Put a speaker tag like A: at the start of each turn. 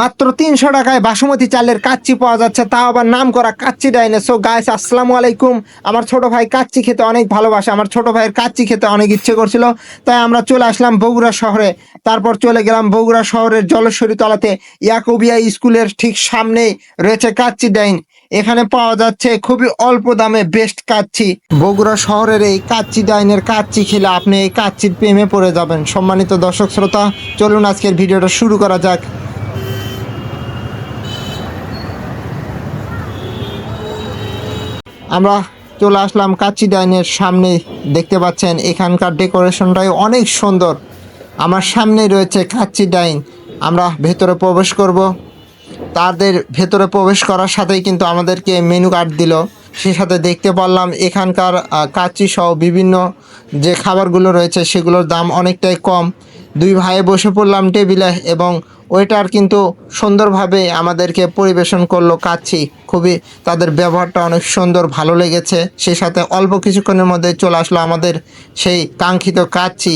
A: মাত্র ৩০০ টাকায় বাসমতি চালের কাচ্চি পাওয়া যাচ্ছে, তাও আবার নাম করা কাচ্চি ডাইনে। সো গাইস, আসসালামু আলাইকুম। আমার ছোট ভাই কাচ্চি খেতে অনেক ভালোবাসে, আমার ছোট ভাইয়ের কাচ্চি খেতে অনেক ইচ্ছে করছিল, তাই আমরা চলে আসলাম বগুড়া শহরে। তারপর চলে গেলাম বগুড়া শহরের জলেশ্বরী তলাতে ইয়াকুবিয়া স্কুলের ঠিক সামনেই রয়েছে কাচ্চি ডাইন। এখানে পাওয়া যাচ্ছে খুবই অল্প দামে বেস্ট কাচ্চি। বগুড়া শহরের এই কাচ্চি ডাইনের কাচ্চি খেলে আপনি এই কাচ্চির প্রেমে পড়ে যাবেন। সম্মানিত দর্শক শ্রোতা, চলুন আজকের ভিডিওটা শুরু করা যাক। আমরা চলে আসলাম কাচ্চি ডাইনের সামনে। দেখতে পাচ্ছেন এখানকার ডেকোরেশনটাই অনেক সুন্দর। আমার সামনেই রয়েছে কাচ্চি ডাইন। আমরা ভেতরে প্রবেশ করব। তাদের ভেতরে প্রবেশ করার সাথেই কিন্তু আমাদেরকে মেনু কার্ড দিল। সে সাথে দেখতে পারলাম এখানকার কাচ্চি সহ বিভিন্ন যে খাবারগুলো রয়েছে সেগুলোর দাম অনেকটাই কম। দুই ভাইয়ে বসে পড়লাম টেবিলে এবং ওয়েটার কিন্তু সুন্দরভাবে আমাদেরকে পরিবেশন করলো কাচ্চি। খুবই তাদের ব্যবহারটা অনেক সুন্দর, ভালো লেগেছে। সে সাথে অল্প কিছুক্ষণের মধ্যে চলে আসলো আমাদের সেই কাঙ্ক্ষিত কাচ্চি।